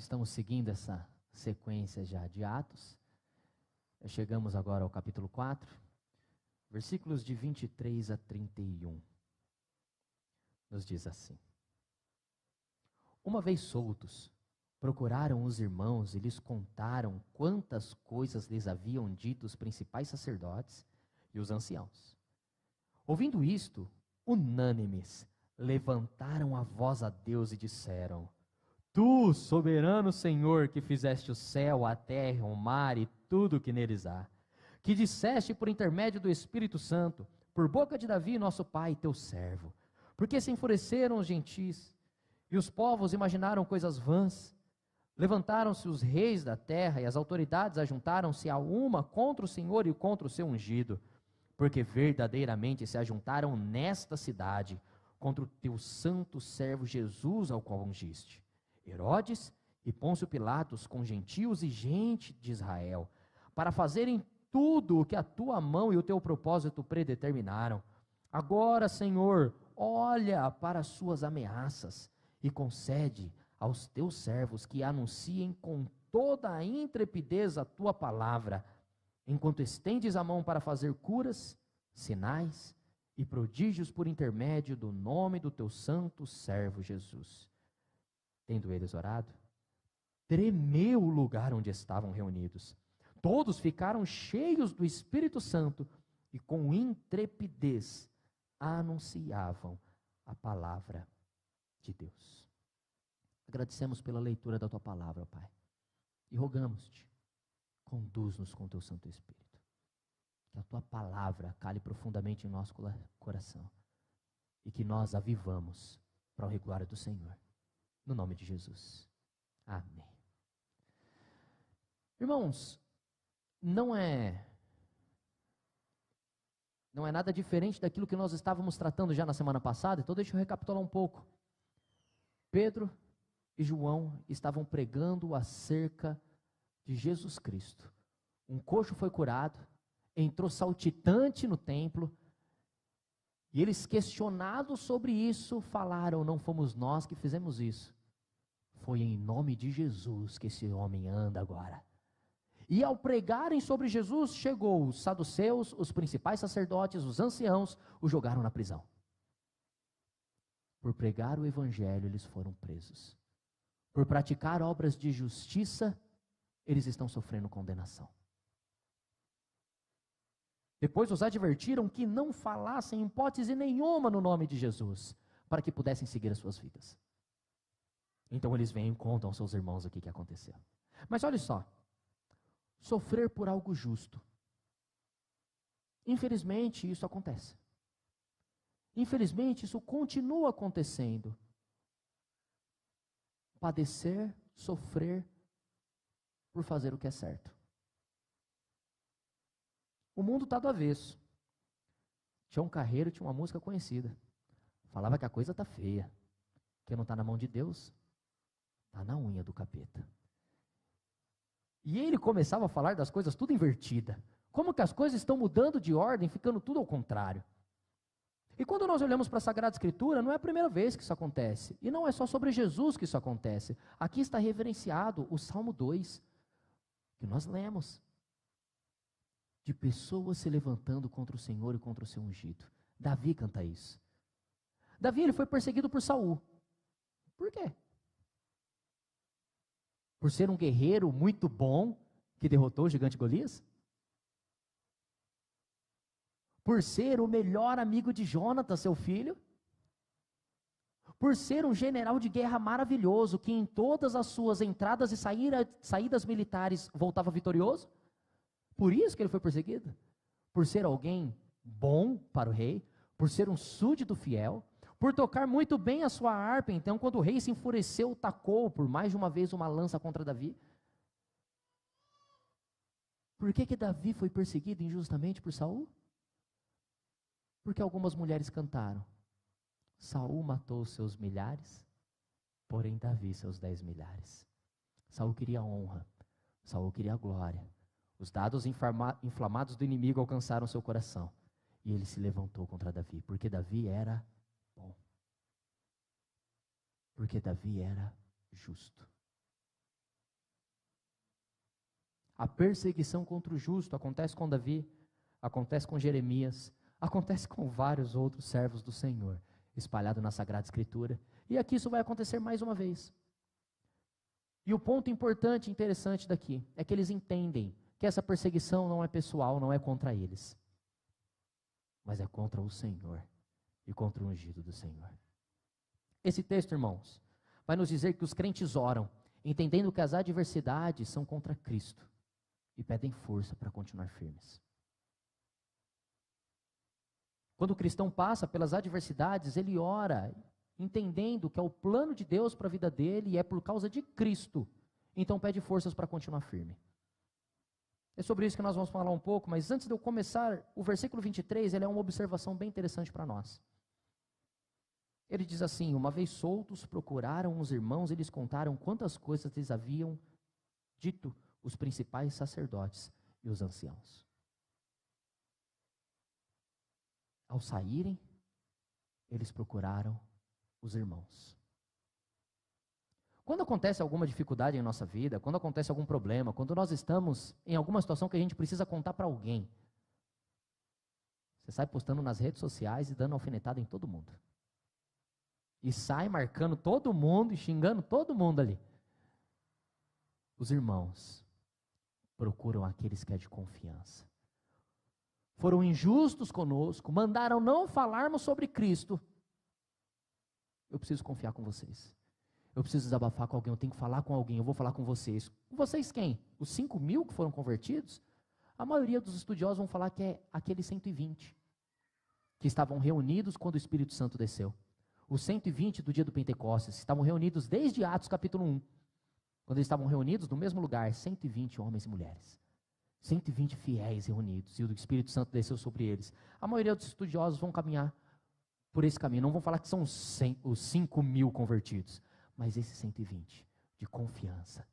Estamos seguindo essa sequência já de Atos. Chegamos agora ao capítulo 4, versículos de 23 a 31. Nos diz assim: Uma vez soltos, procuraram os irmãos e lhes contaram quantas coisas lhes haviam dito os principais sacerdotes e os anciãos. Ouvindo isto, unânimes, levantaram a voz a Deus e disseram: Tu, soberano Senhor, que fizeste o céu, a terra, o mar e tudo o que neles há, que disseste por intermédio do Espírito Santo, por boca de Davi, nosso pai, teu servo, porque se enfureceram os gentis, e os povos imaginaram coisas vãs. Levantaram-se os reis da terra, e as autoridades ajuntaram-se a uma contra o Senhor e contra o seu ungido, porque verdadeiramente se ajuntaram nesta cidade, contra o teu santo servo Jesus, ao qual ungiste. Herodes e Pôncio Pilatos, com gentios e gente de Israel, para fazerem tudo o que a tua mão e o teu propósito predeterminaram. Agora, Senhor, olha para as suas ameaças e concede aos teus servos que anunciem com toda a intrepidez a tua palavra, enquanto estendes a mão para fazer curas, sinais e prodígios por intermédio do nome do teu santo servo Jesus. Tendo eles orado, tremeu o lugar onde estavam reunidos. Todos ficaram cheios do Espírito Santo e com intrepidez anunciavam a palavra de Deus. Agradecemos pela leitura da tua palavra, Pai, e rogamos-te, conduz-nos com teu Santo Espírito, que a tua palavra cale profundamente em nosso coração e que nós a vivamos para a glória do Senhor. No nome de Jesus. Amém. Irmãos, não é nada diferente daquilo que nós estávamos tratando já na semana passada, então deixa eu recapitular um pouco. Pedro e João estavam pregando acerca de Jesus Cristo. Um coxo foi curado, entrou saltitante no templo, e eles, questionados sobre isso, falaram: não fomos nós que fizemos isso. Foi em nome de Jesus que esse homem anda agora. E ao pregarem sobre Jesus, chegou os saduceus, os principais sacerdotes, os anciãos, o jogaram na prisão. Por pregar o evangelho, eles foram presos. Por praticar obras de justiça, eles estão sofrendo condenação. Depois os advertiram que não falassem em hipótese nenhuma no nome de Jesus, para que pudessem seguir as suas vidas. Então eles vêm e contam aos seus irmãos o que aconteceu. Mas olha só, sofrer por algo justo. Infelizmente isso acontece. Infelizmente isso continua acontecendo. Padecer, sofrer por fazer o que é certo. O mundo está do avesso. Tião Carreiro tinha uma música conhecida. Falava que a coisa está feia. Que não está na mão de Deus, está na unha do capeta. E ele começava a falar das coisas tudo invertida. Como que as coisas estão mudando de ordem, ficando tudo ao contrário. E quando nós olhamos para a Sagrada Escritura, não é a primeira vez que isso acontece. E não é só sobre Jesus que isso acontece. Aqui está reverenciado o Salmo 2, que nós lemos. De pessoas se levantando contra o Senhor e contra o seu ungido. Davi canta isso. Davi, ele foi perseguido por Saul. Por quê? Por ser um guerreiro muito bom, que derrotou o gigante Golias? Por ser o melhor amigo de Jonatas, seu filho? Por ser um general de guerra maravilhoso, que em todas as suas entradas e saídas militares voltava vitorioso? Por isso que ele foi perseguido? Por ser alguém bom para o rei? Por ser um súdito fiel? Por tocar muito bem a sua harpa? Então, quando o rei se enfureceu, tacou por mais de uma vez uma lança contra Davi? Por que Davi foi perseguido injustamente por Saul? Porque algumas mulheres cantaram: Saul matou seus milhares, porém Davi seus 10 milhares. Saul queria honra, Saul queria glória. Os dados inflamados do inimigo alcançaram seu coração. E ele se levantou contra Davi, porque Davi era bom. Porque Davi era justo. A perseguição contra o justo acontece com Davi, acontece com Jeremias, acontece com vários outros servos do Senhor, espalhados na Sagrada Escritura. E aqui isso vai acontecer mais uma vez. E o ponto importante e interessante daqui é que eles entendem que essa perseguição não é pessoal, não é contra eles, mas é contra o Senhor e contra o ungido do Senhor. Esse texto, irmãos, vai nos dizer que os crentes oram, entendendo que as adversidades são contra Cristo e pedem força para continuar firmes. Quando o cristão passa pelas adversidades, ele ora, entendendo que é o plano de Deus para a vida dele e é por causa de Cristo. Então pede forças para continuar firme. É sobre isso que nós vamos falar um pouco, mas antes de eu começar, o versículo 23, ele é uma observação bem interessante para nós. Ele diz assim: uma vez soltos, procuraram os irmãos e lhes contaram quantas coisas lhes haviam dito os principais sacerdotes e os anciãos. Ao saírem, eles procuraram os irmãos. Quando acontece alguma dificuldade em nossa vida, quando acontece algum problema, quando nós estamos em alguma situação que a gente precisa contar para alguém, você sai postando nas redes sociais e dando alfinetada em todo mundo. E sai marcando todo mundo e xingando todo mundo ali. Os irmãos procuram aqueles que é de confiança. Foram injustos conosco, mandaram não falarmos sobre Cristo. Eu preciso confiar com vocês. Eu preciso desabafar com alguém, eu tenho que falar com alguém, eu vou falar com vocês. Com vocês quem? Os 5.000 que foram convertidos? A maioria dos estudiosos vão falar que é aqueles 120 que estavam reunidos quando o Espírito Santo desceu. Os 120 do dia do Pentecostes estavam reunidos desde Atos capítulo 1. Quando eles estavam reunidos no mesmo lugar, 120 homens e mulheres. 120 fiéis reunidos, e o Espírito Santo desceu sobre eles. A maioria dos estudiosos vão caminhar por esse caminho. Não vão falar que são os 5.000 convertidos, mas esses 120 de confiança,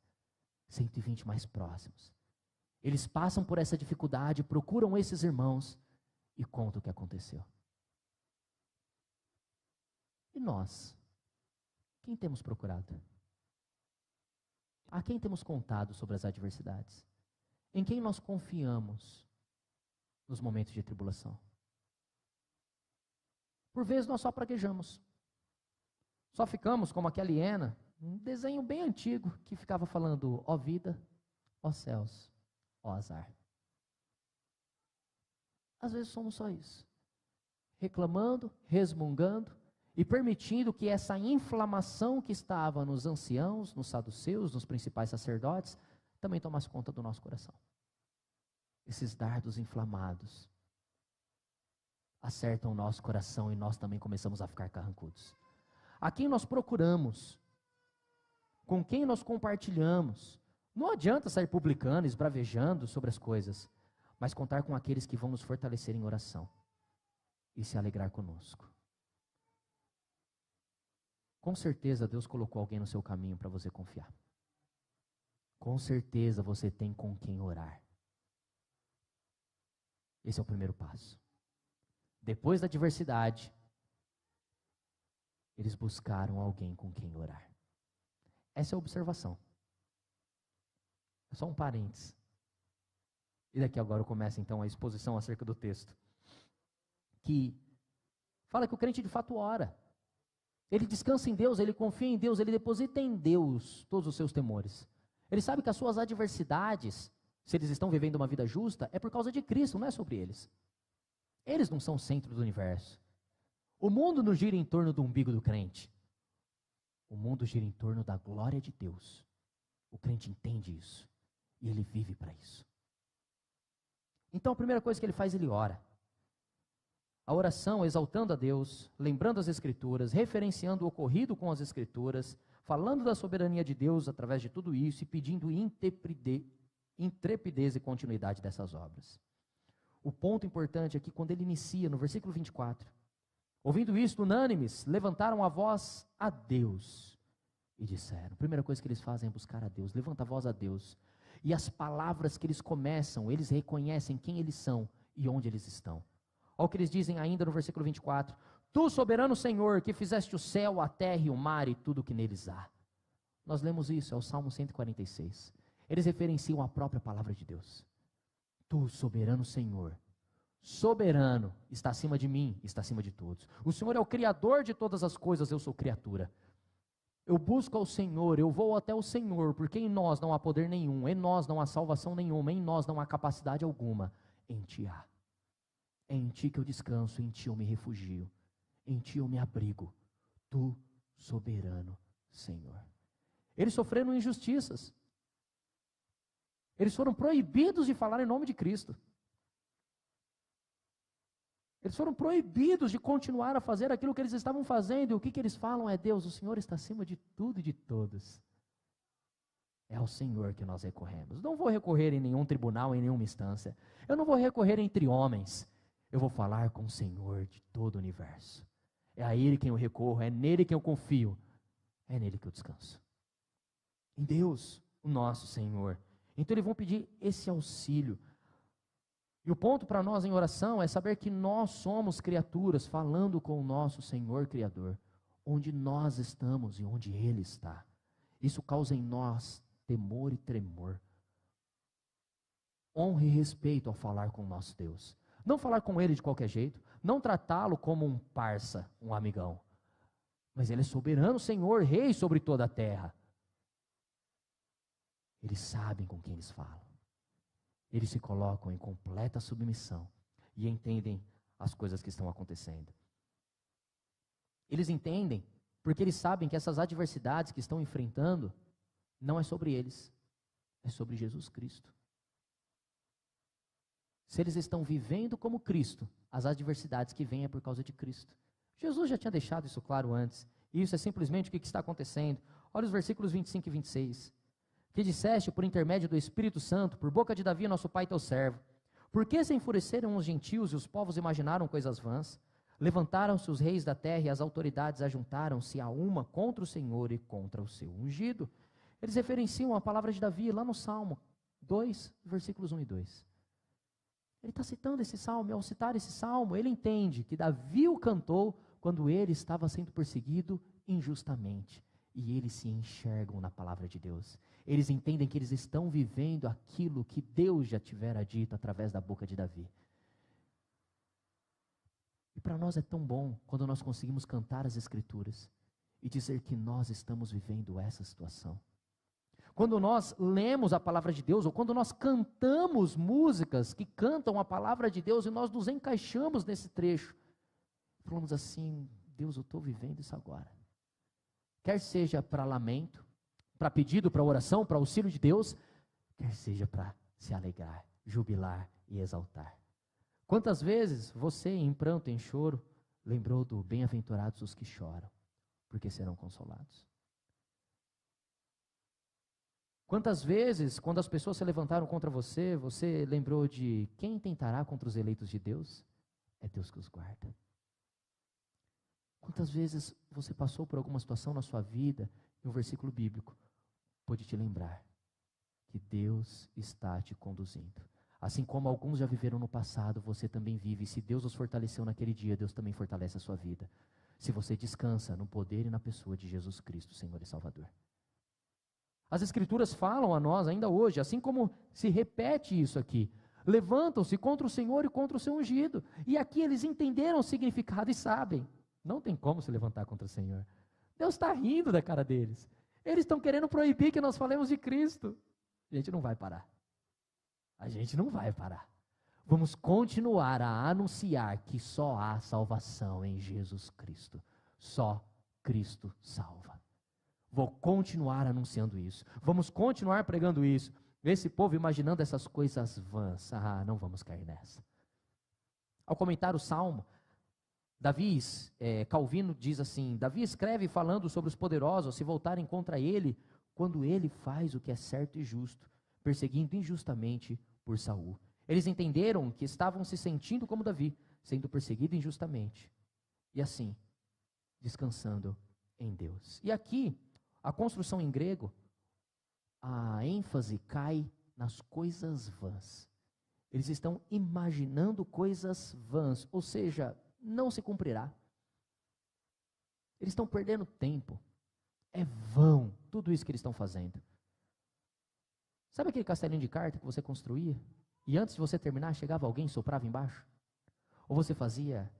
120 mais próximos. Eles passam por essa dificuldade, procuram esses irmãos e contam o que aconteceu. E nós? Quem temos procurado? A quem temos contado sobre as adversidades? Em quem nós confiamos nos momentos de tribulação? Por vezes nós só praguejamos. Só ficamos como aquela hiena, um desenho bem antigo, que ficava falando: ó vida, ó céus, ó azar. Às vezes somos só isso. Reclamando, resmungando e permitindo que essa inflamação que estava nos anciãos, nos saduceus, nos principais sacerdotes, também tomasse conta do nosso coração. Esses dardos inflamados acertam o nosso coração e nós também começamos a ficar carrancudos. A quem nós procuramos, com quem nós compartilhamos. Não adianta sair publicando, esbravejando sobre as coisas, mas contar com aqueles que vão nos fortalecer em oração e se alegrar conosco. Com certeza Deus colocou alguém no seu caminho para você confiar. Com certeza você tem com quem orar. Esse é o primeiro passo. Depois da adversidade, eles buscaram alguém com quem orar. Essa é a observação. É só um parênteses. E daqui agora começa então a exposição acerca do texto. Que fala que o crente de fato ora. Ele descansa em Deus, ele confia em Deus, ele deposita em Deus todos os seus temores. Ele sabe que as suas adversidades, se eles estão vivendo uma vida justa, é por causa de Cristo, não é sobre eles. Eles não são o centro do universo. O mundo não gira em torno do umbigo do crente. O mundo gira em torno da glória de Deus. O crente entende isso. E ele vive para isso. Então a primeira coisa que ele faz, ele ora. A oração exaltando a Deus, lembrando as Escrituras, referenciando o ocorrido com as Escrituras, falando da soberania de Deus através de tudo isso e pedindo intrepidez e continuidade dessas obras. O ponto importante é que quando ele inicia no versículo 24, ouvindo isto, unânimes, levantaram a voz a Deus e disseram. A primeira coisa que eles fazem é buscar a Deus, levanta a voz a Deus. E as palavras que eles começam, eles reconhecem quem eles são e onde eles estão. Olha o que eles dizem ainda no versículo 24. Tu, soberano Senhor, que fizeste o céu, a terra e o mar e tudo o que neles há. Nós lemos isso, é o Salmo 146. Eles referenciam a própria palavra de Deus. Tu, soberano Senhor, soberano, está acima de mim, está acima de todos. O Senhor é o Criador de todas as coisas, eu sou criatura. Eu busco ao Senhor, eu vou até o Senhor, porque em nós não há poder nenhum, em nós não há salvação nenhuma, em nós não há capacidade alguma, em Ti há. É em Ti que eu descanso, em Ti eu me refugio, em Ti eu me abrigo. Tu, soberano Senhor. Eles sofreram injustiças. Eles foram proibidos de falar em nome de Cristo. Eles foram proibidos de continuar a fazer aquilo que eles estavam fazendo. E o que eles falam é: Deus, o Senhor está acima de tudo e de todos. É ao Senhor que nós recorremos. Não vou recorrer em nenhum tribunal, em nenhuma instância. Eu não vou recorrer entre homens. Eu vou falar com o Senhor de todo o universo. É a Ele quem eu recorro, é nele quem eu confio. É nele que eu descanso. Em Deus, o nosso Senhor. Então eles vão pedir esse auxílio. E o ponto para nós em oração é saber que nós somos criaturas falando com o nosso Senhor Criador, onde nós estamos e onde Ele está. Isso causa em nós temor e tremor. Honra e respeito ao falar com o nosso Deus. Não falar com Ele de qualquer jeito, não tratá-lo como um parça, um amigão. Mas Ele é soberano, Senhor, Rei sobre toda a terra. Eles sabem com quem eles falam. Eles se colocam em completa submissão e entendem as coisas que estão acontecendo. Eles entendem porque eles sabem que essas adversidades que estão enfrentando não é sobre eles, é sobre Jesus Cristo. Se eles estão vivendo como Cristo, as adversidades que vêm é por causa de Cristo. Jesus já tinha deixado isso claro antes, e isso é simplesmente o que está acontecendo. Olha os versículos 25 e 26. Que disseste por intermédio do Espírito Santo, por boca de Davi, nosso pai, teu servo: por que se enfureceram os gentios e os povos imaginaram coisas vãs? Levantaram-se os reis da terra e as autoridades ajuntaram-se a uma contra o Senhor e contra o seu ungido. Eles referenciam a palavra de Davi lá no Salmo 2, versículos 1 e 2. Ele está citando esse salmo, e ao citar esse salmo, ele entende que Davi o cantou quando ele estava sendo perseguido injustamente. E eles se enxergam na palavra de Deus. Eles entendem que eles estão vivendo aquilo que Deus já tivera dito através da boca de Davi. E para nós é tão bom quando nós conseguimos cantar as Escrituras e dizer que nós estamos vivendo essa situação. Quando nós lemos a palavra de Deus, ou quando nós cantamos músicas que cantam a palavra de Deus e nós nos encaixamos nesse trecho, falamos assim: Deus, eu estou vivendo isso agora. Quer seja para lamento, para pedido, para oração, para auxílio de Deus, quer seja para se alegrar, jubilar e exaltar. Quantas vezes você, em pranto, em choro, lembrou do bem-aventurados os que choram, porque serão consolados? Quantas vezes, quando as pessoas se levantaram contra você, você lembrou de quem tentará contra os eleitos de Deus? É Deus que os guarda. Quantas vezes você passou por alguma situação na sua vida e um versículo bíblico pode te lembrar que Deus está te conduzindo. Assim como alguns já viveram no passado, você também vive. E se Deus os fortaleceu naquele dia, Deus também fortalece a sua vida. Se você descansa no poder e na pessoa de Jesus Cristo, Senhor e Salvador. As Escrituras falam a nós ainda hoje, assim como se repete isso aqui: levantam-se contra o Senhor e contra o seu ungido. E aqui eles entenderam o significado e sabem. Não tem como se levantar contra o Senhor. Deus está rindo da cara deles. Eles estão querendo proibir que nós falemos de Cristo. A gente não vai parar. A gente não vai parar. Vamos continuar a anunciar que só há salvação em Jesus Cristo. Só Cristo salva. Vou continuar anunciando isso. Vamos continuar pregando isso. Esse povo imaginando essas coisas vãs. Não vamos cair nessa. Ao comentar o Salmo, Calvino diz assim: Davi escreve falando sobre os poderosos se voltarem contra ele, quando ele faz o que é certo e justo, perseguindo injustamente por Saul. Eles entenderam que estavam se sentindo como Davi, sendo perseguido injustamente, e assim, descansando em Deus. E aqui, a construção em grego, a ênfase cai nas coisas vãs. Eles estão imaginando coisas vãs, ou seja, não se cumprirá. Eles estão perdendo tempo. É vão tudo isso que eles estão fazendo. Sabe aquele castelinho de carta que você construía? E antes de você terminar, chegava alguém e soprava embaixo? Ou você fazia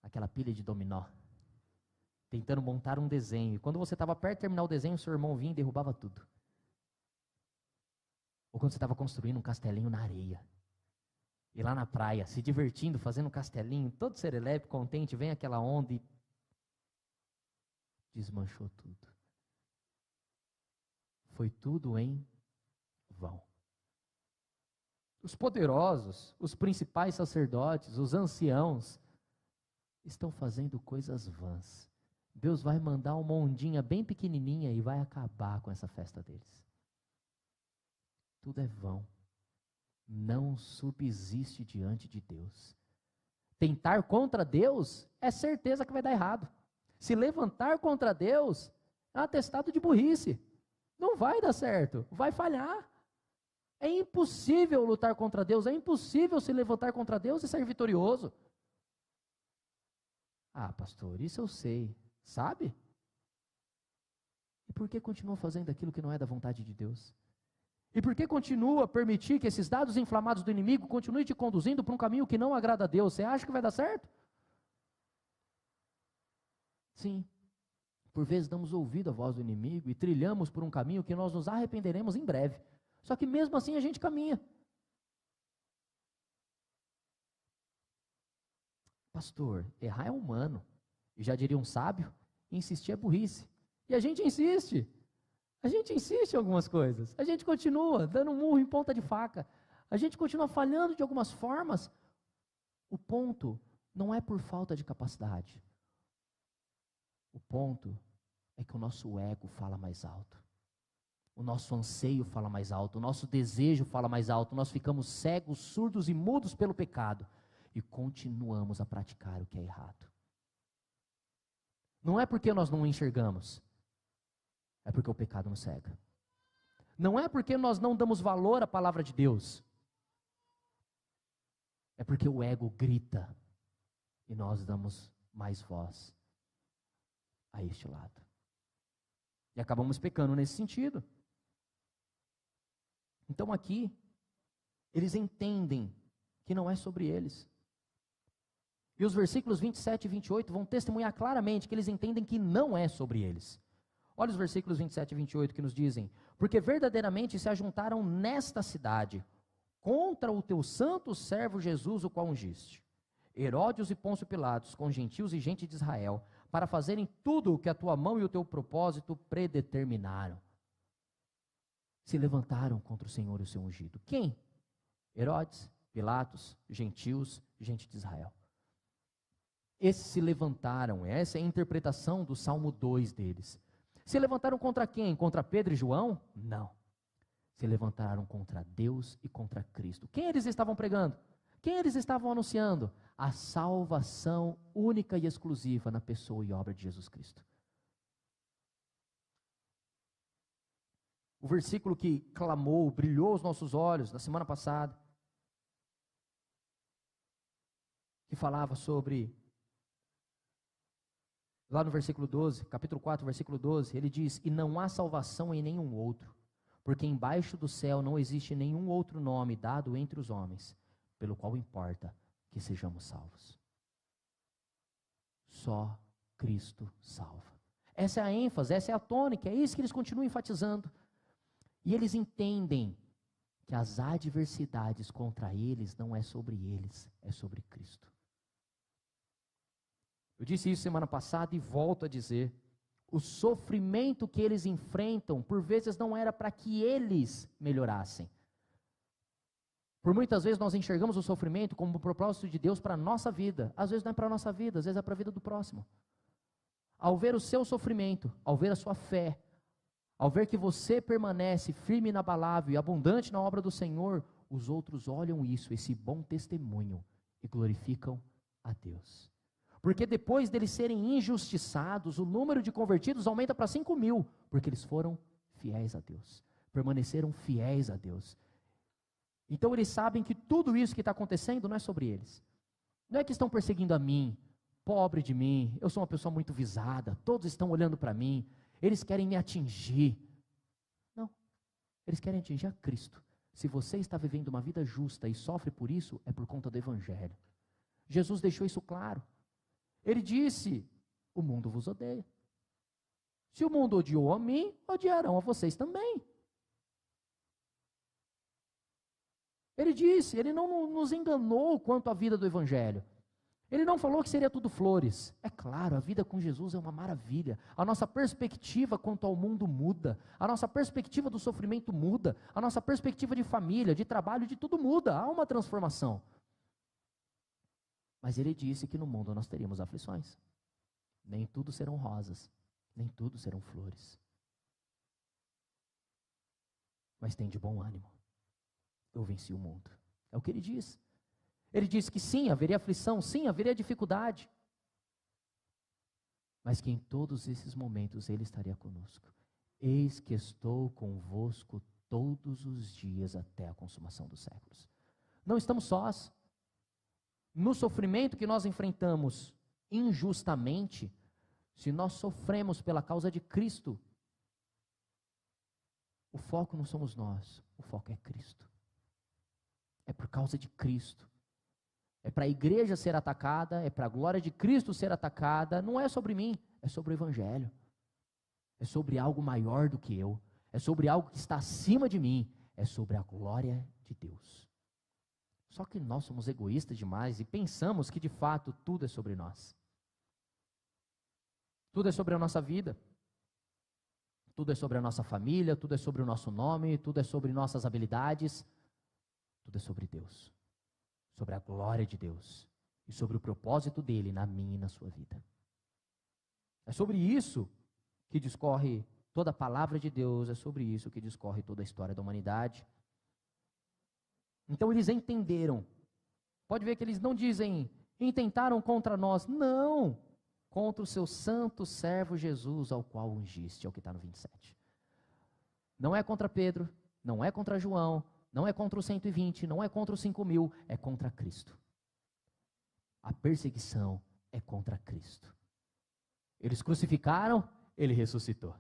aquela pilha de dominó, tentando montar um desenho. E quando você estava perto de terminar o desenho, seu irmão vinha e derrubava tudo. Ou quando você estava construindo um castelinho na areia. E lá na praia, se divertindo, fazendo um castelinho, todo serelepe, contente, vem aquela onda e desmanchou tudo. Foi tudo em vão. Os poderosos, os principais sacerdotes, os anciãos, estão fazendo coisas vãs. Deus vai mandar uma ondinha bem pequenininha e vai acabar com essa festa deles. Tudo é vão. Não subsiste diante de Deus. Tentar contra Deus é certeza que vai dar errado. Se levantar contra Deus é um atestado de burrice. Não vai dar certo, vai falhar. É impossível lutar contra Deus, é impossível se levantar contra Deus e ser vitorioso. Ah, pastor, isso eu sei. Sabe? E por que continua fazendo aquilo que não é da vontade de Deus? E por que continua a permitir que esses dados inflamados do inimigo continuem te conduzindo para um caminho que não agrada a Deus? Você acha que vai dar certo? Sim. Por vezes damos ouvido à voz do inimigo e trilhamos por um caminho que nós nos arrependeremos em breve. Só que mesmo assim a gente caminha. Pastor, errar é humano. E já diria um sábio, insistir é burrice. E a gente insiste. A gente insiste em algumas coisas. A gente continua dando um murro em ponta de faca. A gente continua falhando de algumas formas. O ponto não é por falta de capacidade. O ponto é que o nosso ego fala mais alto. O nosso anseio fala mais alto. O nosso desejo fala mais alto. Nós ficamos cegos, surdos e mudos pelo pecado. E continuamos a praticar o que é errado. Não é porque nós não enxergamos. É porque o pecado nos cega. Não é porque nós não damos valor à palavra de Deus. É porque o ego grita. E nós damos mais voz a este lado. E acabamos pecando nesse sentido. Então aqui, eles entendem que não é sobre eles. E os versículos 27 e 28 vão testemunhar claramente que eles entendem que não é sobre eles. Olha os versículos 27 e 28 que nos dizem: porque verdadeiramente se ajuntaram nesta cidade, contra o teu santo servo Jesus, o qual ungiste, Herodes e Pôncio Pilatos, com gentios e gente de Israel, para fazerem tudo o que a tua mão e o teu propósito predeterminaram. Se levantaram contra o Senhor e o seu ungido. Quem? Herodes, Pilatos, gentios, gente de Israel. Esses se levantaram, essa é a interpretação do Salmo 2 deles. Se levantaram contra quem? Contra Pedro e João? Não. Se levantaram contra Deus e contra Cristo. Quem eles estavam pregando? Quem eles estavam anunciando? A salvação única e exclusiva na pessoa e obra de Jesus Cristo. O versículo que clamou, brilhou aos nossos olhos na semana passada, que falava sobre, lá no versículo 12, capítulo 4, versículo 12, ele diz: e não há salvação em nenhum outro, porque embaixo do céu não existe nenhum outro nome dado entre os homens, pelo qual importa que sejamos salvos. Só Cristo salva. Essa é a ênfase, essa é a tônica, é isso que eles continuam enfatizando. E eles entendem que as adversidades contra eles não é sobre eles, é sobre Cristo. Eu disse isso semana passada e volto a dizer: o sofrimento que eles enfrentam, por vezes não era para que eles melhorassem. Por muitas vezes nós enxergamos o sofrimento como um propósito de Deus para a nossa vida. Às vezes não é para a nossa vida, às vezes é para a vida do próximo. Ao ver o seu sofrimento, ao ver a sua fé, ao ver que você permanece firme e inabalável e abundante na obra do Senhor, os outros olham isso, esse bom testemunho, e glorificam a Deus. Porque depois deles serem injustiçados, o número de convertidos aumenta para 5.000, porque eles foram fiéis a Deus, permaneceram fiéis a Deus. Então eles sabem que tudo isso que está acontecendo não é sobre eles. Não é que estão perseguindo a mim, pobre de mim, eu sou uma pessoa muito visada, todos estão olhando para mim, eles querem me atingir. Não, Eles querem atingir a Cristo. Se você está vivendo uma vida justa e sofre por isso, é por conta do Evangelho. Jesus deixou isso claro. Ele disse, o mundo vos odeia. Se o mundo odiou a mim, odiarão a vocês também. Ele disse, ele não nos enganou quanto à vida do Evangelho. Ele não falou que seria tudo flores. É claro, a vida com Jesus é uma maravilha. A nossa perspectiva quanto ao mundo muda. A nossa perspectiva do sofrimento muda. A nossa perspectiva de família, de trabalho, de tudo muda. Há uma transformação. Mas ele disse que no mundo nós teríamos aflições. Nem tudo serão rosas. Nem tudo serão flores. Mas tem de bom ânimo. Eu venci o mundo. É o que ele diz. Ele disse que sim, haveria aflição, sim, haveria dificuldade. Mas que em todos esses momentos ele estaria conosco. Eis que estou convosco todos os dias até a consumação dos séculos. Não estamos sós. No sofrimento que nós enfrentamos injustamente, se nós sofremos pela causa de Cristo, o foco não somos nós, o foco é Cristo. É por causa de Cristo. É para a igreja ser atacada, é para a glória de Cristo ser atacada. Não é sobre mim, é sobre o Evangelho. É sobre algo maior do que eu. É sobre algo que está acima de mim. É sobre a glória de Deus. Só que nós somos egoístas demais e pensamos que de fato tudo é sobre nós. Tudo é sobre a nossa vida. Tudo é sobre a nossa família, tudo é sobre o nosso nome, tudo é sobre nossas habilidades. Tudo é sobre Deus. Sobre a glória de Deus e sobre o propósito dele na minha e na sua vida. É sobre isso que discorre toda a palavra de Deus, é sobre isso que discorre toda a história da humanidade. Então eles entenderam. Pode ver que eles não dizem, intentaram contra nós. Não, contra o seu santo servo Jesus, ao qual ungiste, é o que está no 27. Não é contra Pedro, não é contra João, não é contra os 120, não é contra os 5.000, é contra Cristo. A perseguição é contra Cristo. Eles crucificaram, ele ressuscitou.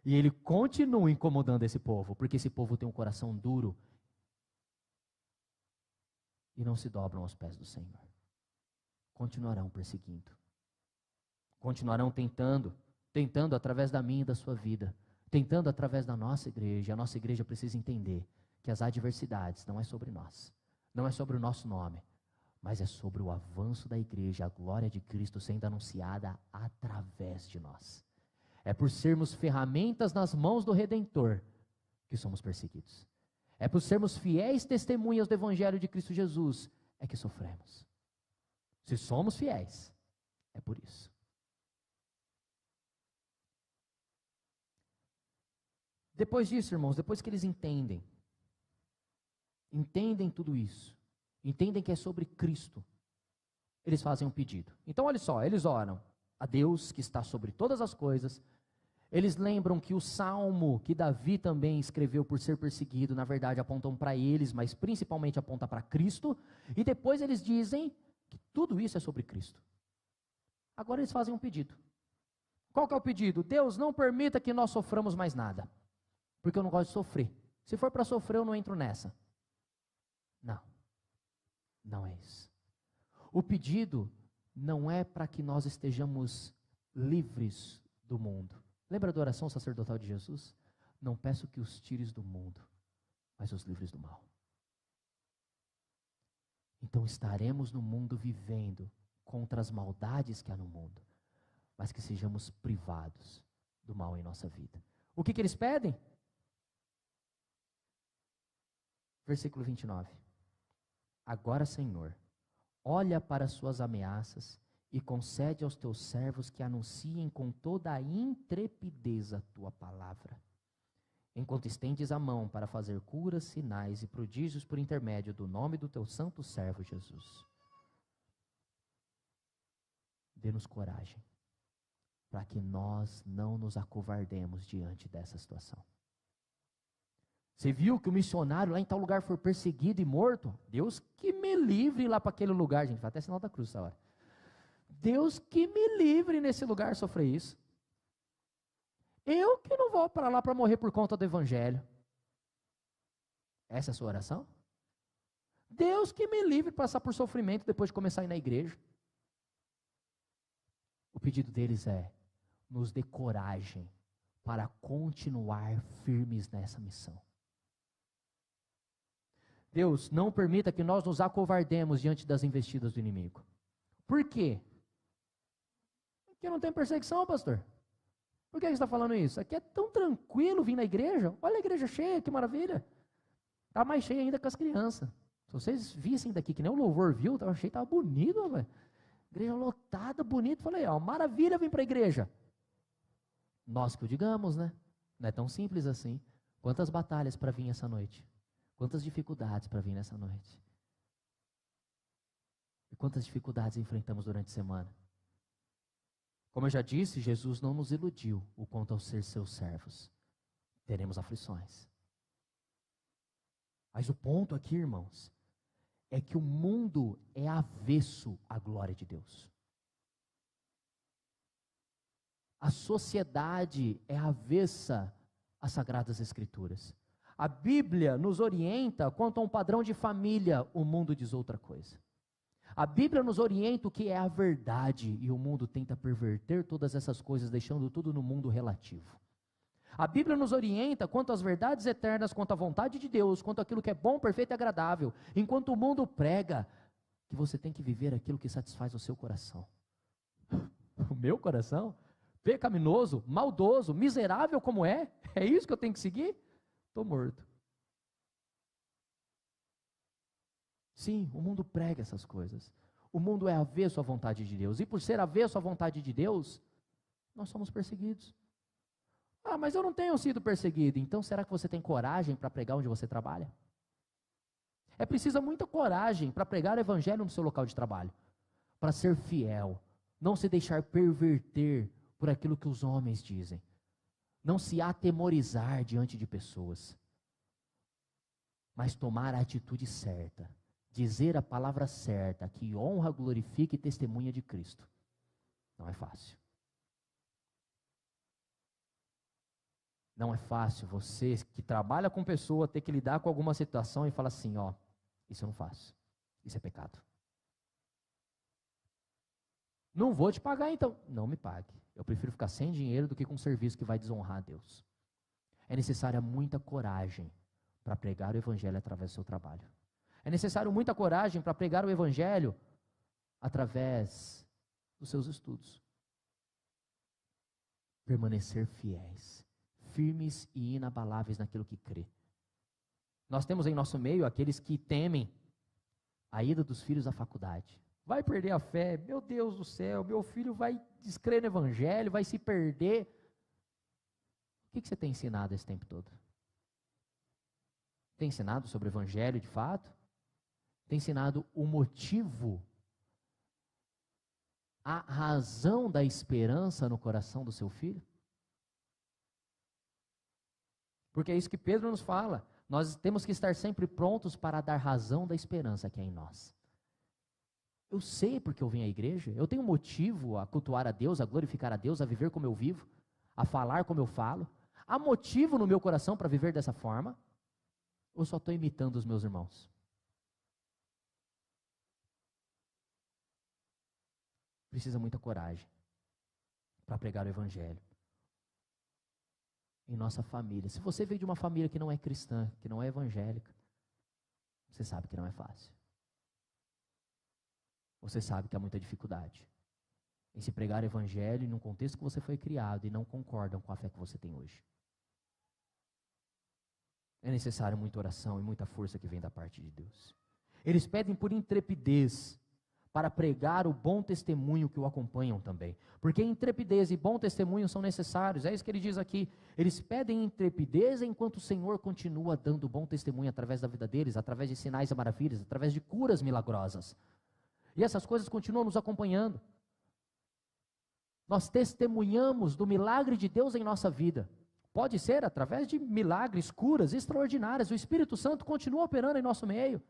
E ele continua incomodando esse povo, porque esse povo tem um coração duro e não se dobram aos pés do Senhor. Continuarão perseguindo. Continuarão tentando através da minha e da sua vida, tentando através da nossa igreja. A nossa igreja precisa entender que as adversidades não é sobre nós, não é sobre o nosso nome, mas é sobre o avanço da igreja, a glória de Cristo sendo anunciada através de nós. É por sermos ferramentas nas mãos do Redentor que somos perseguidos. É por sermos fiéis testemunhas do Evangelho de Cristo Jesus é que sofremos. Se somos fiéis, é por isso. Depois disso, irmãos, depois que eles entendem tudo isso, entendem que é sobre Cristo, eles fazem um pedido. Então olha só, eles oram a Deus que está sobre todas as coisas. Eles lembram que o salmo que Davi também escreveu por ser perseguido, na verdade apontam para eles, mas principalmente aponta para Cristo. E depois eles dizem que tudo isso é sobre Cristo. Agora eles fazem um pedido. Qual que é o pedido? Deus, não permita que nós soframos mais nada, porque eu não gosto de sofrer. Se for para sofrer, eu não entro nessa. Não é isso. O pedido não é para que nós estejamos livres do mundo. Lembra da oração sacerdotal de Jesus? Não peço que os tires do mundo, mas os livres do mal. Então estaremos no mundo vivendo contra as maldades que há no mundo, mas que sejamos privados do mal em nossa vida. O que eles pedem? Versículo 29. Agora, Senhor, olha para as suas ameaças e concede aos teus servos que anunciem com toda a intrepidez a tua palavra, enquanto estendes a mão para fazer curas, sinais e prodígios por intermédio do nome do teu santo servo Jesus. Dê-nos coragem, para que nós não nos acovardemos diante dessa situação. Você viu que o missionário lá em tal lugar foi perseguido e morto? Deus que me livre lá para aquele lugar, gente. Vai até sinal da cruz essa hora. Deus que me livre nesse lugar sofrer isso. Eu que não vou para lá para morrer por conta do Evangelho. Essa é a sua oração? Deus que me livre de passar por sofrimento depois de começar a ir na igreja. O pedido deles é: nos dê coragem para continuar firmes nessa missão. Deus, não permita que nós nos acovardemos diante das investidas do inimigo. Por quê? Porque não tem perseguição, pastor. Por que você está falando isso? Aqui é tão tranquilo vir na igreja. Olha a igreja cheia, que maravilha. Está mais cheia ainda com as crianças. Se vocês vissem daqui, que nem o louvor viu, estava cheio, estava bonito, velho. Igreja lotada, bonito. Falei, ó, maravilha vir para a igreja. Nós que o digamos, né? Não é tão simples assim. Quantas batalhas para vir essa noite? Quantas dificuldades para vir nessa noite? E quantas dificuldades enfrentamos durante a semana? Como eu já disse, Jesus não nos iludiu o quanto ao ser seus servos. Teremos aflições. Mas o ponto aqui, irmãos, é que o mundo é avesso à glória de Deus. A sociedade é avessa às Sagradas Escrituras. A Bíblia nos orienta quanto a um padrão de família, o mundo diz outra coisa. A Bíblia nos orienta o que é a verdade e o mundo tenta perverter todas essas coisas, deixando tudo no mundo relativo. A Bíblia nos orienta quanto às verdades eternas, quanto à vontade de Deus, quanto àquilo que é bom, perfeito e agradável, enquanto o mundo prega que você tem que viver aquilo que satisfaz o seu coração. O meu coração? Pecaminoso, maldoso, miserável como é isso que eu tenho que seguir? Estou morto. Sim, o mundo prega essas coisas. O mundo é avesso à vontade de Deus. E por ser avesso à vontade de Deus, nós somos perseguidos. Ah, mas eu não tenho sido perseguido. Então será que você tem coragem para pregar onde você trabalha? É preciso muita coragem para pregar o evangelho no seu local de trabalho. Para ser fiel. Não se deixar perverter por aquilo que os homens dizem. Não se atemorizar diante de pessoas. Mas tomar a atitude certa. Dizer a palavra certa, que honra, glorifica e testemunha de Cristo. Não é fácil. Não é fácil você que trabalha com pessoa ter que lidar com alguma situação e falar assim, ó, isso eu não faço. Isso é pecado. Não vou te pagar então. Não me pague. Eu prefiro ficar sem dinheiro do que com um serviço que vai desonrar a Deus. É necessária muita coragem para pregar o evangelho através do seu trabalho. É necessário muita coragem para pregar o evangelho através dos seus estudos. Permanecer fiéis, firmes e inabaláveis naquilo que crê. Nós temos em nosso meio aqueles que temem a ida dos filhos à faculdade. Vai perder a fé, meu Deus do céu, meu filho vai descrer no evangelho, vai se perder. O que você tem ensinado esse tempo todo? Tem ensinado sobre o evangelho de fato? Tem ensinado o motivo, a razão da esperança no coração do seu filho? Porque é isso que Pedro nos fala. Nós temos que estar sempre prontos para dar razão da esperança que é em nós. Eu sei porque eu vim à igreja, eu tenho motivo a cultuar a Deus, a glorificar a Deus, a viver como eu vivo, a falar como eu falo. Há motivo no meu coração para viver dessa forma? Ou só estou imitando os meus irmãos? Precisa muita coragem para pregar o evangelho. Em nossa família. Se você veio de uma família que não é cristã, que não é evangélica, você sabe que não é fácil. Você sabe que há muita dificuldade em se pregar o evangelho num contexto que você foi criado e não concordam com a fé que você tem hoje. É necessário muita oração e muita força que vem da parte de Deus. Eles pedem por intrepidez para pregar o bom testemunho que o acompanham também. Porque intrepidez e bom testemunho são necessários. É isso que ele diz aqui. Eles pedem intrepidez enquanto o Senhor continua dando bom testemunho através da vida deles, através de sinais e maravilhas, através de curas milagrosas. E essas coisas continuam nos acompanhando. Nós testemunhamos do milagre de Deus em nossa vida. Pode ser através de milagres, curas extraordinárias. O Espírito Santo continua operando em nosso meio.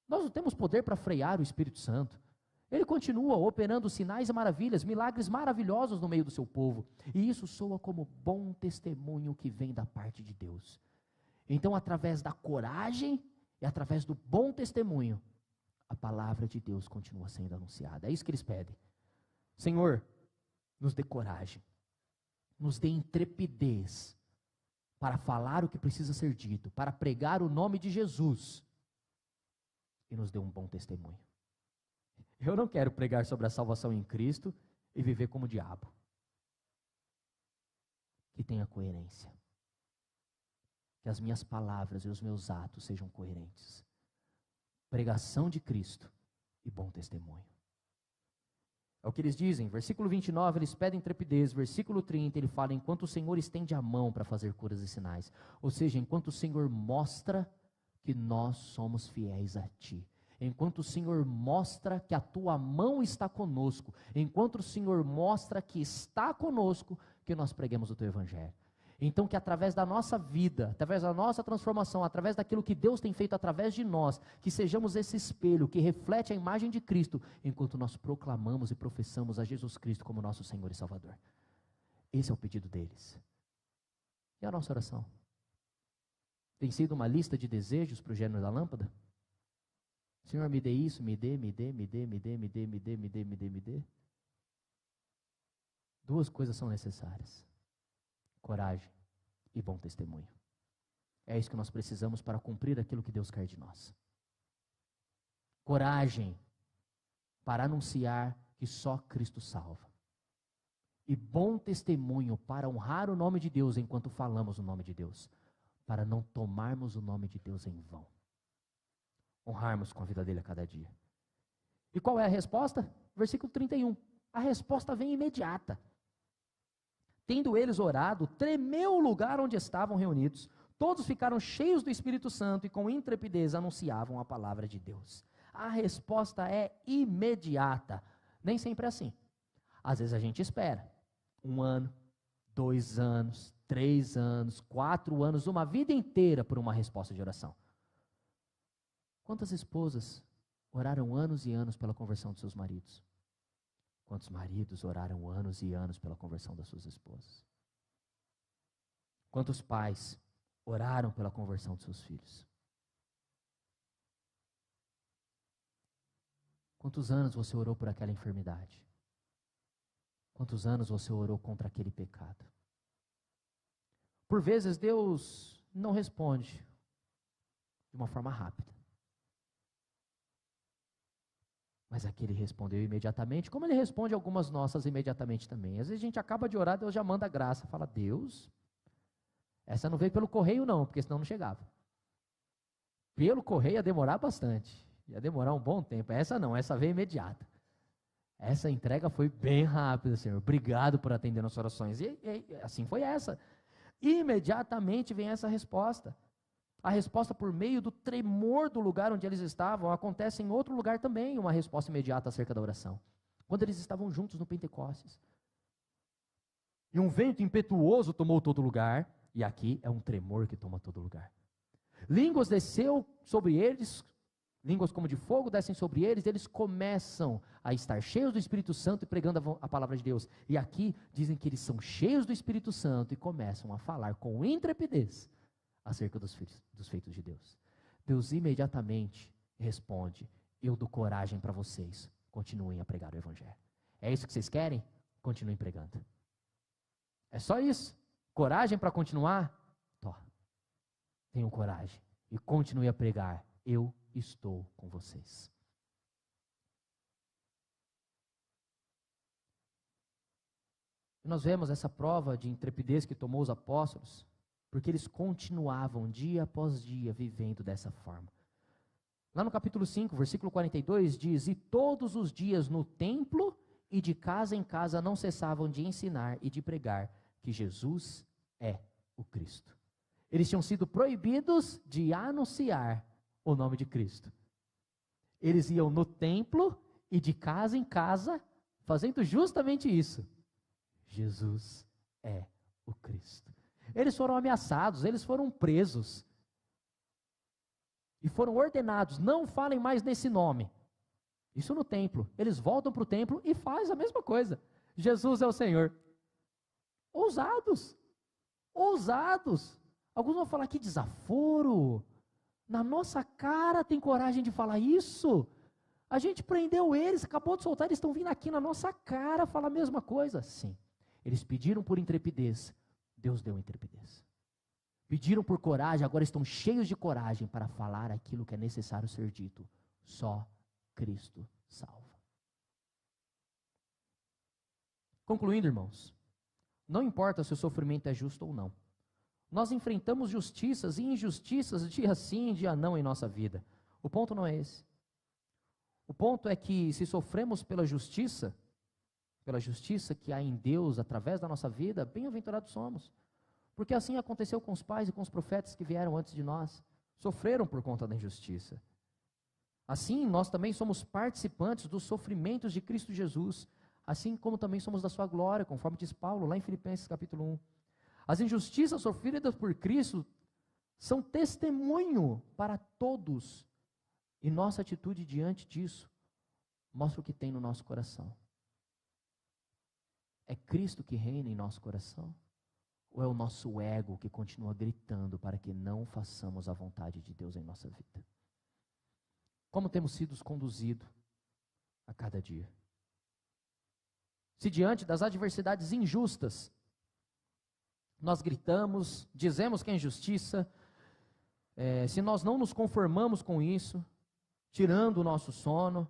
Nós não temos poder para frear o Espírito Santo. Ele continua operando sinais e maravilhas, milagres maravilhosos no meio do seu povo. E isso soa como bom testemunho que vem da parte de Deus. Então, através da coragem e através do bom testemunho, a palavra de Deus continua sendo anunciada. É isso que eles pedem. Senhor, nos dê coragem, nos dê intrepidez para falar o que precisa ser dito, para pregar o nome de Jesus, e nos dê um bom testemunho. Eu não quero pregar sobre a salvação em Cristo e viver como diabo. Que tenha coerência. Que as minhas palavras e os meus atos sejam coerentes. Pregação de Cristo e bom testemunho. É o que eles dizem. Versículo 29, eles pedem intrepidez. Versículo 30, ele fala, enquanto o Senhor estende a mão para fazer curas e sinais. Ou seja, enquanto o Senhor mostra que nós somos fiéis a Ti. Enquanto o Senhor mostra que a Tua mão está conosco. Enquanto o Senhor mostra que está conosco, que nós preguemos o Teu Evangelho. Então que através da nossa vida, através da nossa transformação, através daquilo que Deus tem feito através de nós, que sejamos esse espelho que reflete a imagem de Cristo, enquanto nós proclamamos e professamos a Jesus Cristo como nosso Senhor e Salvador. Esse é o pedido deles. E a nossa oração? Tem sido uma lista de desejos para o gênio da lâmpada? Senhor, me dê isso, me dê. Duas coisas são necessárias: coragem e bom testemunho. É isso que nós precisamos para cumprir aquilo que Deus quer de nós. Coragem para anunciar que só Cristo salva. E bom testemunho para honrar o nome de Deus enquanto falamos o nome de Deus. Para não tomarmos o nome de Deus em vão. Honrarmos com a vida dele a cada dia. E qual é a resposta? Versículo 31. A resposta vem imediata. Tendo eles orado, tremeu o lugar onde estavam reunidos. Todos ficaram cheios do Espírito Santo e com intrepidez anunciavam a palavra de Deus. A resposta é imediata. Nem sempre é assim. Às vezes a gente espera 1 ano, 2 anos, 3 anos, 4 anos, uma vida inteira por uma resposta de oração. Quantas esposas oraram anos e anos pela conversão de seus maridos? Quantos maridos oraram anos e anos pela conversão das suas esposas? Quantos pais oraram pela conversão de seus filhos? Quantos anos você orou por aquela enfermidade? Quantos anos você orou contra aquele pecado? Por vezes Deus não responde de uma forma rápida. Mas aqui ele respondeu imediatamente, como ele responde algumas nossas imediatamente também. Às vezes a gente acaba de orar, Deus já manda graça, fala, Deus, essa não veio pelo correio não, porque senão não chegava. Pelo correio ia demorar bastante, ia demorar um bom tempo. Essa não, essa veio imediata. Essa entrega foi bem rápida, Senhor. Obrigado por atender nossas orações. E assim foi essa. Imediatamente vem essa resposta. A resposta por meio do tremor do lugar onde eles estavam acontece em outro lugar também, uma resposta imediata acerca da oração. Quando eles estavam juntos no Pentecostes. E um vento impetuoso tomou todo lugar, e aqui é um tremor que toma todo lugar. Línguas desceu sobre eles, línguas como de fogo descem sobre eles, eles começam a estar cheios do Espírito Santo e pregando a palavra de Deus. E aqui dizem que eles são cheios do Espírito Santo e começam a falar com intrepidez acerca dos feitos de Deus. Deus imediatamente responde, eu dou coragem para vocês, continuem a pregar o Evangelho. É isso que vocês querem? Continuem pregando. É só isso? Coragem para continuar? Tenham coragem e continue a pregar, eu estou com vocês. E nós vemos essa prova de intrepidez que tomou os apóstolos, porque eles continuavam dia após dia vivendo dessa forma. Lá no capítulo 5, versículo 42 diz, e todos os dias no templo e de casa em casa não cessavam de ensinar e de pregar que Jesus é o Cristo. Eles tinham sido proibidos de anunciar o nome de Cristo. Eles iam no templo e de casa em casa fazendo justamente isso. Jesus é o Cristo. Eles foram ameaçados, eles foram presos. E foram ordenados, não falem mais nesse nome. Isso no templo. Eles voltam para o templo e fazem a mesma coisa. Jesus é o Senhor. Ousados. Ousados. Alguns vão falar: que desaforo, na nossa cara tem coragem de falar isso? A gente prendeu eles, acabou de soltar, eles estão vindo aqui na nossa cara falar a mesma coisa. Sim, eles pediram por intrepidez, Deus deu intrepidez. Pediram por coragem, agora estão cheios de coragem para falar aquilo que é necessário ser dito. Só Cristo salva. Concluindo, irmãos, não importa se o sofrimento é justo ou não. Nós enfrentamos justiças e injustiças dia sim, dia não em nossa vida. O ponto não é esse. O ponto é que se sofremos pela justiça que há em Deus através da nossa vida, bem-aventurados somos. Porque assim aconteceu com os pais e com os profetas que vieram antes de nós. Sofreram por conta da injustiça. Assim, nós também somos participantes dos sofrimentos de Cristo Jesus, assim como também somos da sua glória, conforme diz Paulo lá em Filipenses capítulo 1. As injustiças sofridas por Cristo são testemunho para todos. E nossa atitude diante disso mostra o que tem no nosso coração. É Cristo que reina em nosso coração? Ou é o nosso ego que continua gritando para que não façamos a vontade de Deus em nossa vida? Como temos sido conduzidos a cada dia? Se diante das adversidades injustas, nós gritamos, dizemos que é injustiça, se nós não nos conformamos com isso, tirando o nosso sono,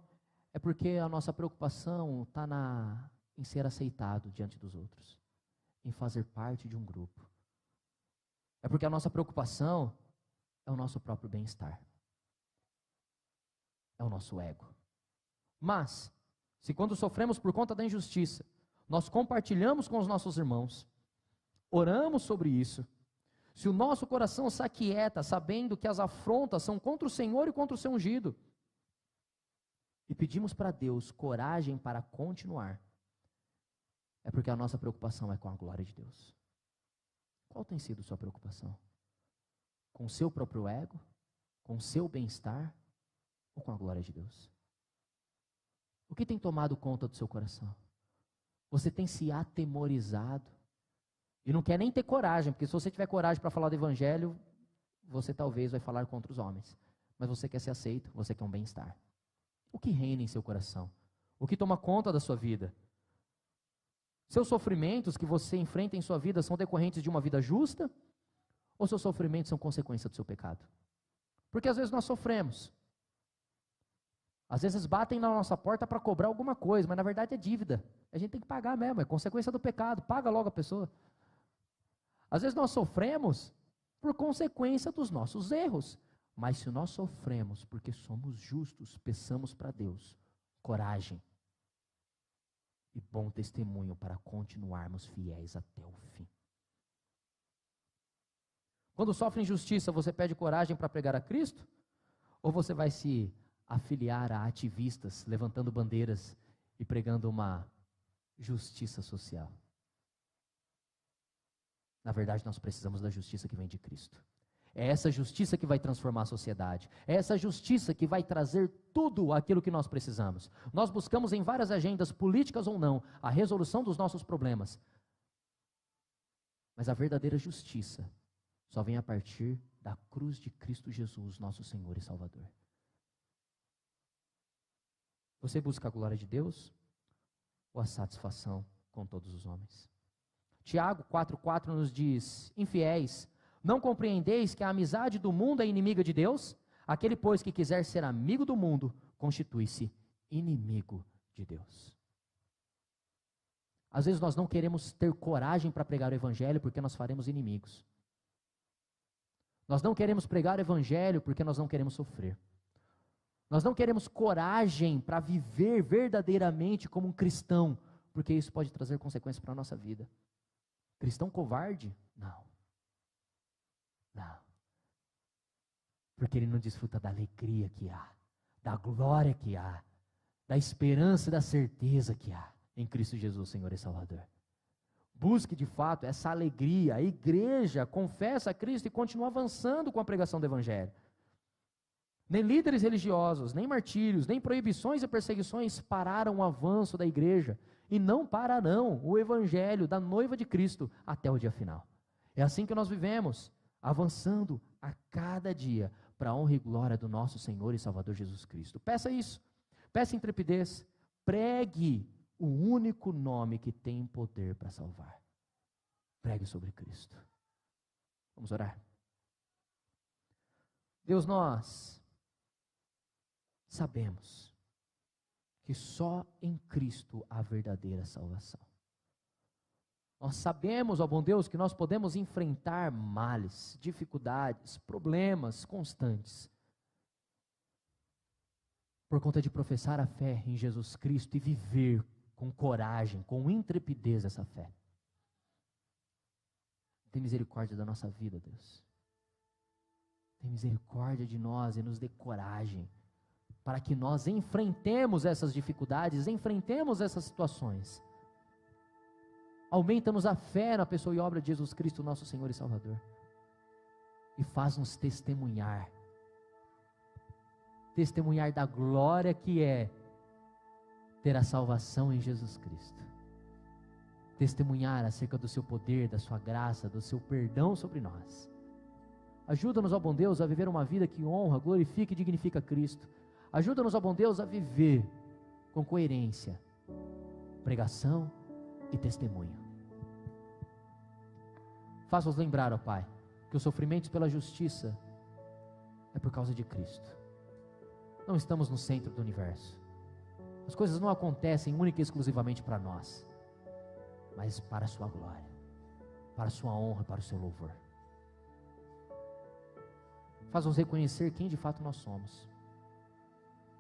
é porque a nossa preocupação está em ser aceitado diante dos outros, em fazer parte de um grupo. É porque a nossa preocupação é o nosso próprio bem-estar, é o nosso ego. Mas, se quando sofremos por conta da injustiça, nós compartilhamos com os nossos irmãos, oramos sobre isso, se o nosso coração se aquieta, sabendo que as afrontas são contra o Senhor e contra o seu ungido, e pedimos para Deus coragem para continuar, é porque a nossa preocupação é com a glória de Deus. Qual tem sido sua preocupação? Com o seu próprio ego? Com o seu bem-estar? Ou com a glória de Deus? O que tem tomado conta do seu coração? Você tem se atemorizado? E não quer nem ter coragem, porque se você tiver coragem para falar do evangelho, você talvez vai falar contra os homens. Mas você quer ser aceito, você quer um bem-estar. O que reina em seu coração? O que toma conta da sua vida? Seus sofrimentos que você enfrenta em sua vida são decorrentes de uma vida justa? Ou seus sofrimentos são consequência do seu pecado? Porque às vezes nós sofremos. Às vezes batem na nossa porta para cobrar alguma coisa, mas na verdade é dívida. A gente tem que pagar mesmo, é consequência do pecado, paga logo a pessoa. Às vezes nós sofremos por consequência dos nossos erros. Mas se nós sofremos porque somos justos, peçamos para Deus coragem e bom testemunho para continuarmos fiéis até o fim. Quando sofre injustiça, você pede coragem para pregar a Cristo? Ou você vai se afiliar a ativistas, levantando bandeiras e pregando uma justiça social? Na verdade, nós precisamos da justiça que vem de Cristo. É essa justiça que vai transformar a sociedade. É essa justiça que vai trazer tudo aquilo que nós precisamos. Nós buscamos em várias agendas, políticas ou não, a resolução dos nossos problemas. Mas a verdadeira justiça só vem a partir da cruz de Cristo Jesus, nosso Senhor e Salvador. Você busca a glória de Deus ou a satisfação com todos os homens? Tiago 4,4 nos diz: infiéis, não compreendeis que a amizade do mundo é inimiga de Deus? Aquele, pois, que quiser ser amigo do mundo, constitui-se inimigo de Deus. Às vezes nós não queremos ter coragem para pregar o evangelho porque nós faremos inimigos. Nós não queremos pregar o evangelho porque nós não queremos sofrer. Nós não queremos coragem para viver verdadeiramente como um cristão, porque isso pode trazer consequências para a nossa vida. Cristão covarde? Não. Não. Porque ele não desfruta da alegria que há, da glória que há, da esperança e da certeza que há em Cristo Jesus, Senhor e Salvador. Busque de fato essa alegria. A igreja confessa a Cristo e continua avançando com a pregação do evangelho. Nem líderes religiosos, nem martírios, nem proibições e perseguições pararam o avanço da igreja e não pararão o evangelho da noiva de Cristo até o dia final. É assim que nós vivemos, avançando a cada dia para a honra e glória do nosso Senhor e Salvador Jesus Cristo. Peça isso, peça intrepidez, pregue o único nome que tem poder para salvar. Pregue sobre Cristo. Vamos orar. Deus, nós sabemos que só em Cristo há verdadeira salvação. Nós sabemos, ó bom Deus, que nós podemos enfrentar males, dificuldades, problemas constantes, por conta de professar a fé em Jesus Cristo e viver com coragem, com intrepidez essa fé. Tem misericórdia da nossa vida, Deus. Tem misericórdia de nós e nos dê coragem para que nós enfrentemos essas dificuldades, enfrentemos essas situações. Aumenta-nos a fé na pessoa e obra de Jesus Cristo, nosso Senhor e Salvador. E faz-nos testemunhar da glória que é ter a salvação em Jesus Cristo. Testemunhar acerca do seu poder, da sua graça, do seu perdão sobre nós. Ajuda-nos, ó bom Deus, a viver uma vida que honra, glorifica e dignifica Cristo. Ajuda-nos, ó bom Deus, a viver com coerência, pregação e testemunho. Faz-nos lembrar, ó Pai, que os sofrimentos pela justiça é por causa de Cristo. Não estamos no centro do universo. As coisas não acontecem única e exclusivamente para nós, mas para a sua glória, para a sua honra, para o seu louvor. Faz-nos reconhecer quem de fato nós somos,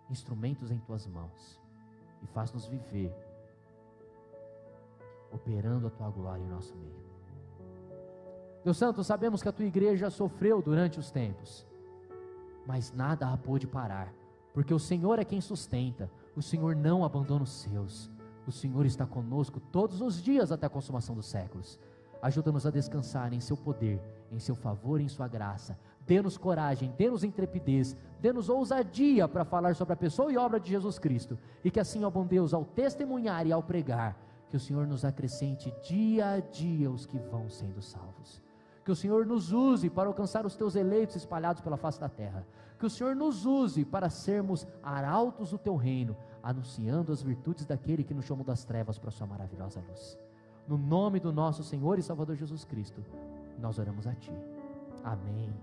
instrumentos em tuas mãos, e faz-nos viver operando a tua glória em nosso meio. Deus Santo, sabemos que a tua igreja sofreu durante os tempos, mas nada a pôde parar, porque o Senhor é quem sustenta, o Senhor não abandona os seus, o Senhor está conosco todos os dias até a consumação dos séculos. Ajuda-nos a descansar em seu poder, em seu favor e em sua graça. Dê-nos coragem, dê-nos intrepidez, dê-nos ousadia para falar sobre a pessoa e obra de Jesus Cristo, e que assim, ó bom Deus, ao testemunhar e ao pregar, que o Senhor nos acrescente dia a dia os que vão sendo salvos. Que o Senhor nos use para alcançar os teus eleitos espalhados pela face da terra. Que o Senhor nos use para sermos arautos do teu reino, anunciando as virtudes daquele que nos chamou das trevas para a sua maravilhosa luz. No nome do nosso Senhor e Salvador Jesus Cristo, nós oramos a ti. Amém.